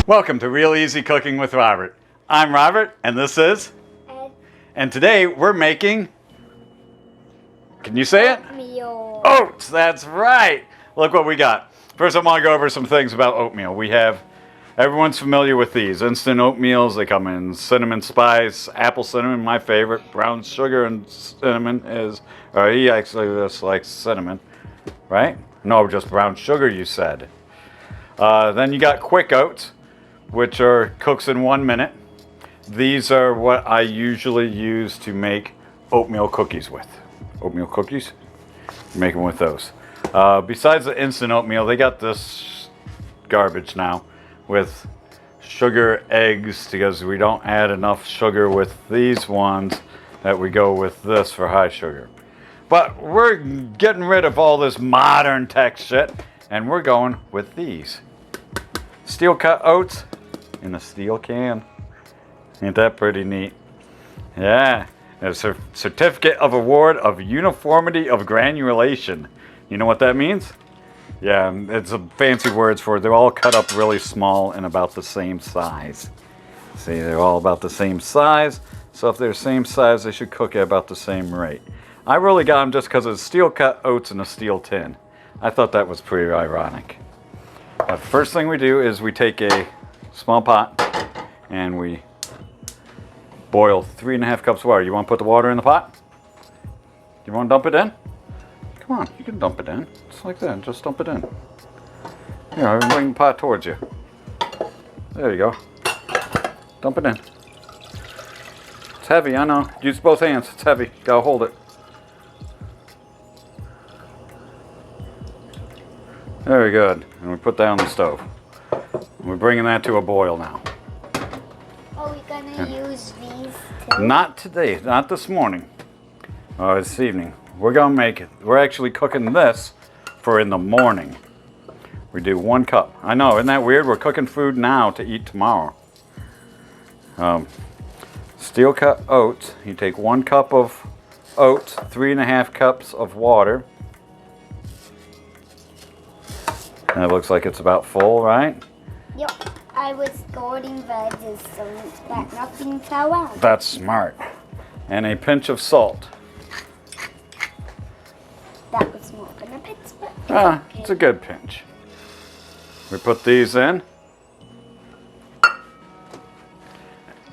Welcome to Real Easy Cooking with Robert. I'm Robert, and this is Ed. And today we're making, can you say it? Oatmeal. Oats, that's right. Look what we got. First I want to go over some things about oatmeal. We have, everyone's familiar with these, instant oatmeals. They come in cinnamon spice, apple cinnamon, my favorite. Brown sugar and cinnamon is, or he actually just likes cinnamon, right? No, just brown sugar you said. Then you got quick oats, which are cooks in 1 minute. These are what I usually use to make oatmeal cookies with. Oatmeal cookies, make them with those. Besides the instant oatmeal, they got this garbage now with sugar eggs, because we don't add enough sugar with these ones that we go with this for high sugar. But we're getting rid of all this modern tech shit, and we're going with these. Steel cut oats in a steel can. Ain't that pretty neat? Yeah. It's a certificate of award of uniformity of granulation. You know what that means? Yeah, it's a fancy words for it. They're all cut up really small and about the same size. See, they're all about the same size. So if they're the same size, they should cook at about the same rate. I really got them just because it's steel cut oats in a steel tin. I thought that was pretty ironic. The first thing we do is we take a small pot and we boil 3.5 cups of water. You want to put the water in the pot? You want to dump it in? Come on, you can dump it in. Just like that, just dump it in. Here, I'll bring the pot towards you. There you go. Dump it in. It's heavy, I know. Use both hands, it's heavy. Gotta hold it. Very good. And we put that on the stove. We're bringing that to a boil now. Are we gonna use these too? Not today, not this morning. This evening. We're gonna make it. We're actually cooking this for in the morning. We do 1 cup. I know, isn't that weird? We're cooking food now to eat tomorrow. Steel cut oats. You take 1 cup of oats, 3.5 cups of water. And it looks like it's about full, right? Yep. I was sorting veggies so that nothing fell out. That's smart. And a pinch of salt. That was more than a bit, but it's okay. It's a good pinch. We put these in.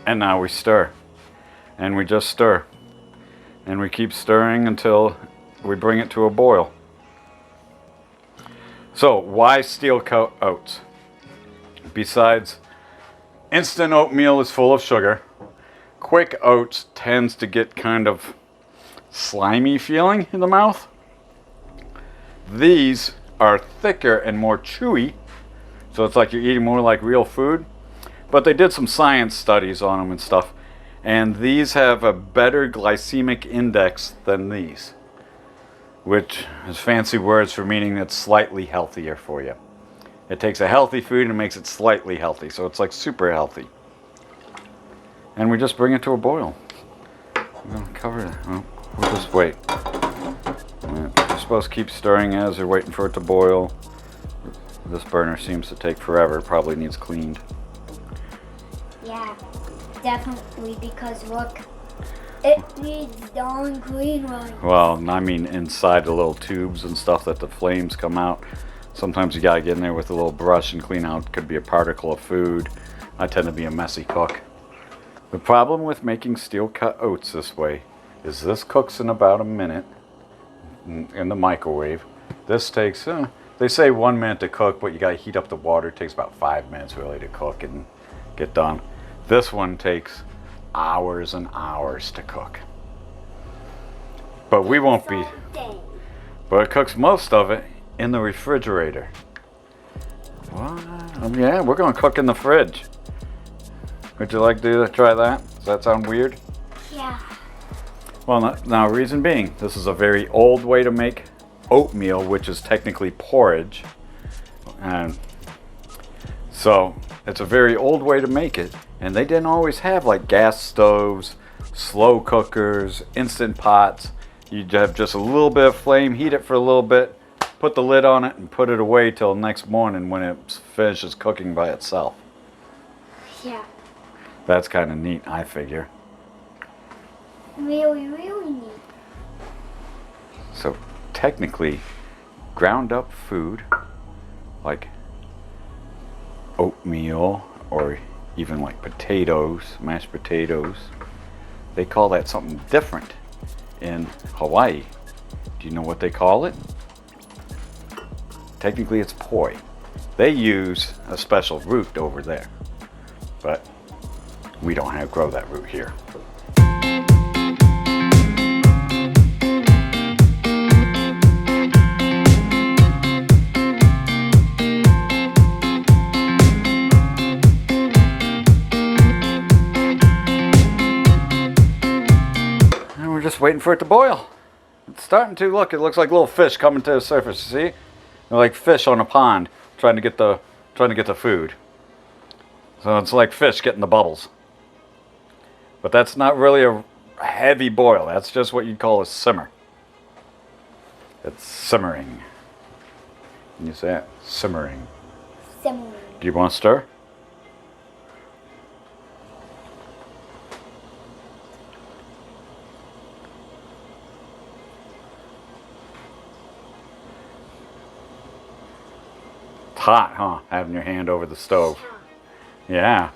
And now we stir. And we just stir. And we keep stirring until we bring it to a boil. So, why steel cut oats? Besides, instant oatmeal is full of sugar. Quick oats tends to get kind of slimy feeling in the mouth. These are thicker and more chewy, so it's like you're eating more like real food. But they did some science studies on them and stuff, and these have a better glycemic index than these, which is fancy words for meaning it's slightly healthier for you. It takes a healthy food and makes it slightly healthy, so it's like super healthy. And we just bring it to a boil. We're gonna cover it. Well, we'll just wait. You're supposed to keep stirring as you're waiting for it to boil. This burner seems to take forever. It probably needs cleaned. Yeah, definitely, because look, it needs darn clean right. Well, I mean inside the little tubes and stuff that the flames come out. Sometimes you gotta get in there with a little brush and clean out. Could be a particle of food. I tend to be a messy cook. The problem with making steel cut oats this way is this cooks in about a minute in the microwave. This takes, they say 1 minute to cook, but you gotta heat up the water. It takes about 5 minutes really to cook and get done. This one takes hours and hours to cook. But we won't be, but it cooks most of it in the refrigerator. What? Yeah, we're gonna cook in the fridge. Would you like to try that? Does that sound weird? Yeah. Well, now reason being, this is a very old way to make oatmeal, which is technically porridge. And so it's a very old way to make it. And they didn't always have like gas stoves, slow cookers, instant pots. You'd have just a little bit of flame, heat it for a little bit, put the lid on it and put it away till next morning when it finishes cooking by itself. Yeah. That's kind of neat, I figure. Really, really neat. So technically, ground up food like oatmeal or even like potatoes, mashed potatoes, they call that something different in Hawaii. Do you know what they call it? Technically it's poi. They use a special root over there, but we don't grow that root here. And we're just waiting for it to boil. It's starting to. Look, it looks like little fish coming to the surface. See? They're like fish on a pond trying to get the food. So it's like fish getting the bubbles. But that's not really a heavy boil. That's just what you'd call a simmer. It's simmering. Can you say it? Simmering. Simmering. Do you want to stir? It's hot, huh? Having your hand over the stove. Yeah.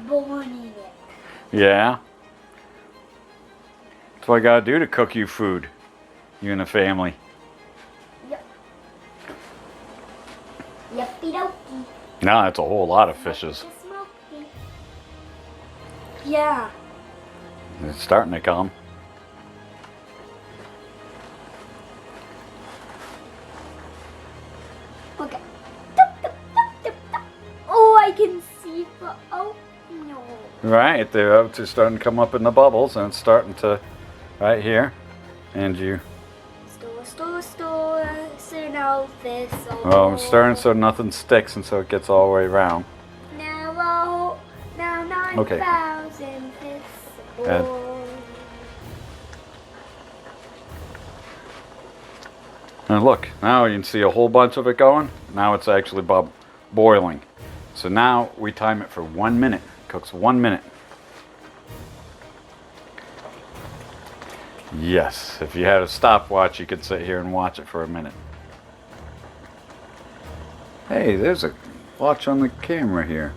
Born in it. Yeah. That's what I gotta do to cook you food. You and the family. Yep. Yuppie dokey. No, that's a whole lot of fishes. Smoky. Yeah. It's starting to come. Okay. Oh, I can see the oatmeal. Right, the oats are starting to come up in the bubbles, and it's starting to, right here. And you, Store, soon I'll thistle. well, I'm stirring so nothing sticks, and so it gets all the way around. Now 9,000 Okay. thistle. And look, now you can see a whole bunch of it going. Now it's actually boiling. So now we time it for 1 minute. Cooks 1 minute. Yes, if you had a stopwatch, you could sit here and watch it for a minute. Hey, there's a watch on the camera here.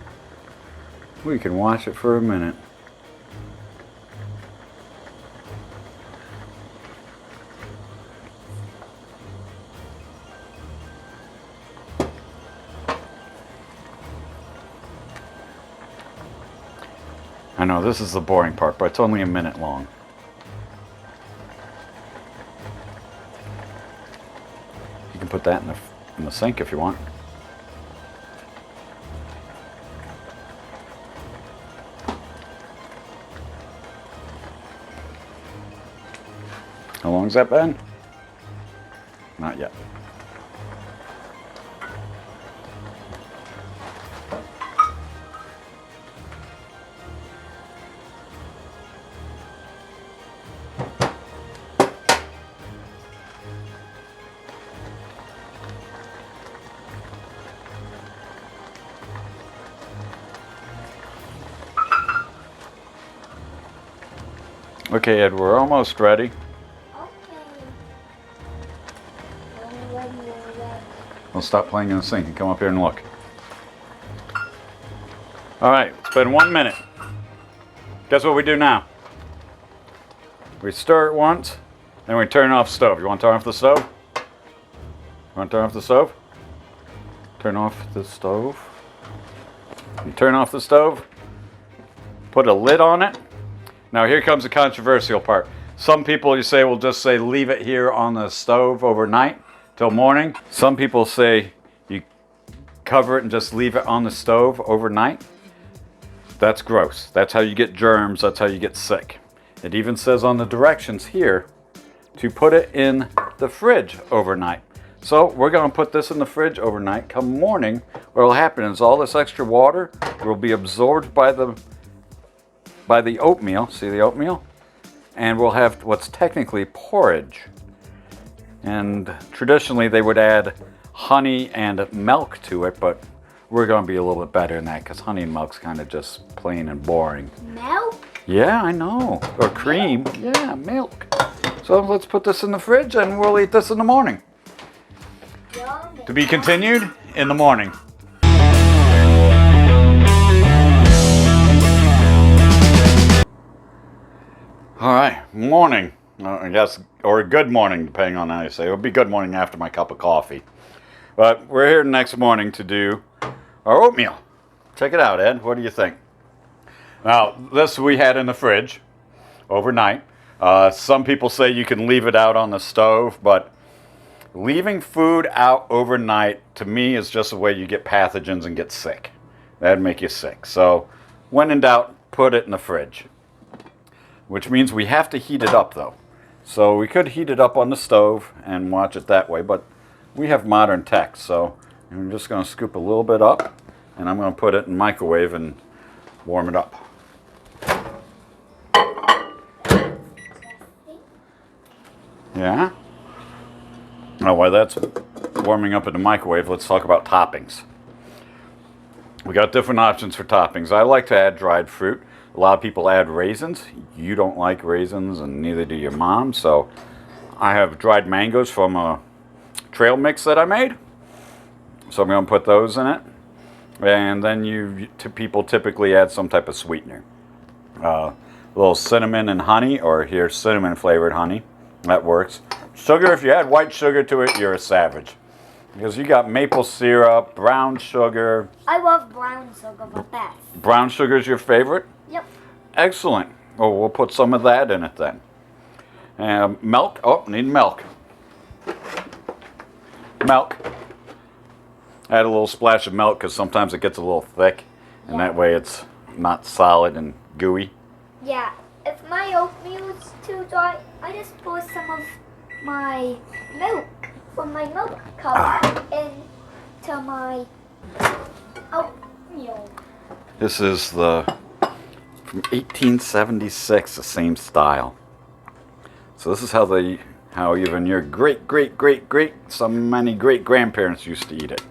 We can watch it for a minute. I know this is the boring part, but it's only a minute long. You can put that in the sink if you want. How long's that been? Not yet. Okay, Ed, we're almost ready. We'll stop playing in the sink and come up here and look. All right, it's been 1 minute. Guess what we do now? We stir it once, then we turn off the stove. You want to turn off the stove? You want to turn off the stove? Turn off the stove. You turn off the stove, put a lid on it. Now here comes the controversial part. Some people, you say, will just say leave it here on the stove overnight till morning. Some people say you cover it and just leave it on the stove overnight. That's gross. That's how you get germs. That's how you get sick. It even says on the directions here to put it in the fridge overnight. So we're going to put this in the fridge overnight. Come morning, what will happen is all this extra water will be absorbed by the oatmeal. See the oatmeal? And we'll have what's technically porridge. And traditionally they would add honey and milk to it, but we're going to be a little bit better than that because honey and milk's kind of just plain and boring. Milk? Yeah, I know. Or cream. Yeah, milk. So let's put this in the fridge and we'll eat this in the morning. Yummy. To be continued in the morning. All right, morning. I guess, or good morning, depending on how you say it. It'll be good morning after my cup of coffee. But we're here next morning to do our oatmeal. Check it out, Ed. What do you think? Now, this we had in the fridge overnight. Some people say you can leave it out on the stove, but leaving food out overnight, to me, is just a way you get pathogens and get sick. That'd make you sick. So, when in doubt, put it in the fridge. Which means we have to heat it up, though. So we could heat it up on the stove and watch it that way, but we have modern tech, so I'm just going to scoop a little bit up, and I'm going to put it in the microwave and warm it up. Yeah? Now, while that's warming up in the microwave, let's talk about toppings. We got different options for toppings. I like to add dried fruit. A lot of people add raisins. You don't like raisins, and neither do your mom. So I have dried mangoes from a trail mix that I made. So I'm going to put those in it. And then people typically add some type of sweetener. A little cinnamon and honey, or here's cinnamon flavored honey. That works. Sugar, if you add white sugar to it, you're a savage. Because you got maple syrup, brown sugar. I love brown sugar the best. Brown sugar is your favorite? Yep. Excellent. Oh, we'll put some of that in it then. Milk. Oh, need milk. Milk. Add a little splash of milk because sometimes it gets a little thick. And that way it's not solid and gooey. Yeah. If my oatmeal is too dry, I just pour some of my milk from my milk cup into my oatmeal. This is from 1876, the same style. So this is how even your some many great grandparents used to eat it.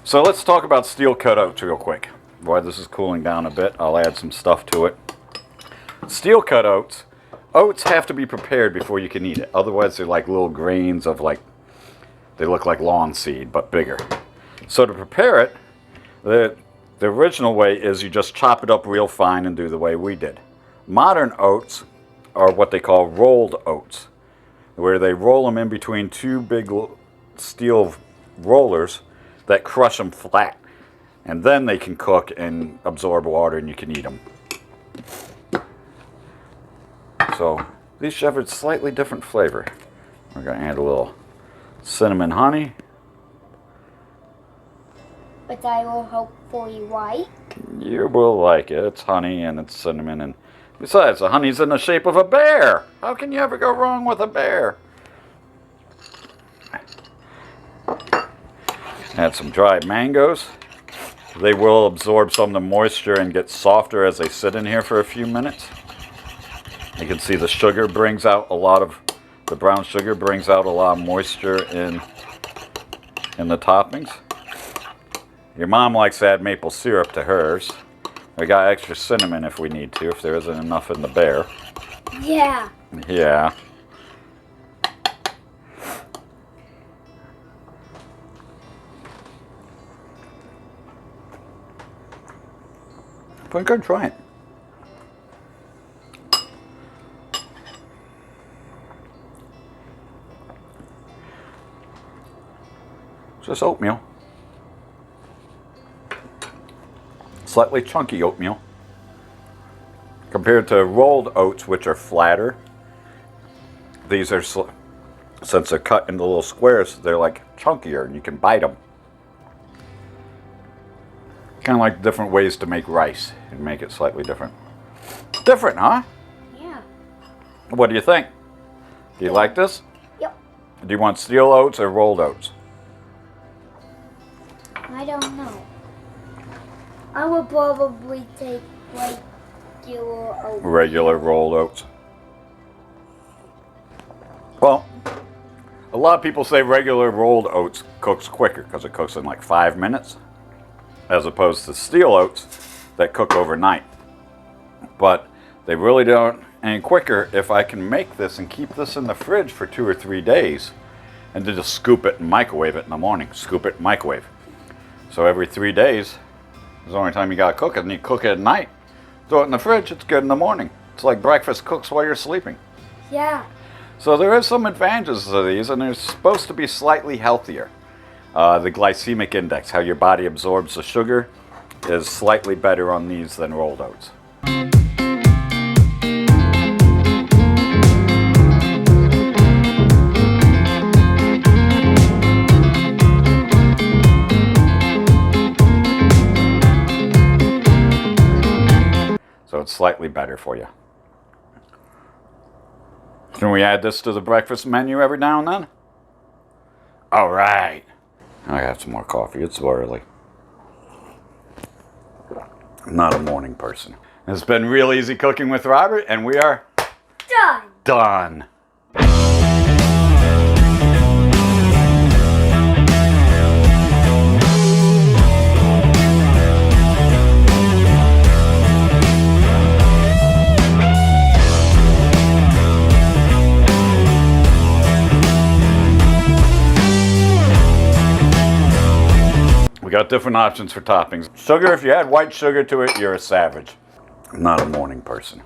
So let's talk about steel cut oats real quick. While this is cooling down a bit, I'll add some stuff to it. Steel cut oats have to be prepared before you can eat it. Otherwise, they're like little grains of they look like lawn seed, but bigger. So to prepare it, the original way is you just chop it up real fine and do the way we did. Modern oats are what they call rolled oats, where they roll them in between two big steel rollers that crush them flat. And then they can cook and absorb water and you can eat them. So these have a slightly different flavor. We're going to add a little cinnamon honey. But I will hopefully like. You will like it. It's honey and it's cinnamon, and besides, the honey's in the shape of a bear. How can you ever go wrong with a bear? Add some dried mangoes. They will absorb some of the moisture and get softer as they sit in here for a few minutes. You can see the sugar brings out the brown sugar brings out a lot of moisture in the toppings. Your mom likes to add maple syrup to hers. We got extra cinnamon if we need to, if there isn't enough in the bear. Yeah. Yeah. Pretty good, try it. It's just oatmeal. Slightly chunky oatmeal. Compared to rolled oats, which are flatter. These are, since they're cut into little squares, they're like chunkier and you can bite them. Kind of like different ways to make rice and make it slightly different. Different, huh? Yeah. What do you think? Do you like this? Yep. Do you want steel oats or rolled oats? I don't know. I would probably take regular oats. Regular rolled oats. Well, a lot of people say regular rolled oats cooks quicker because it cooks in like 5 minutes. as opposed to steel oats that cook overnight. But they really don't any quicker if I can make this and keep this in the fridge for 2 or 3 days and to just scoop it and microwave it in the morning. Scoop it and microwave. So every 3 days is the only time you gotta cook it, and you cook it at night. Throw it in the fridge, it's good in the morning. It's like breakfast cooks while you're sleeping. Yeah. So there is some advantages to these, and they're supposed to be slightly healthier. The glycemic index, how your body absorbs the sugar, is slightly better on these than rolled oats. So it's slightly better for you. Can we add this to the breakfast menu every now and then? All right. I have some more coffee. It's so early. I'm not a morning person. It's been real easy cooking with Robert, and we are done. We got different options for toppings. Sugar, if you add white sugar to it, you're a savage. I'm not a morning person.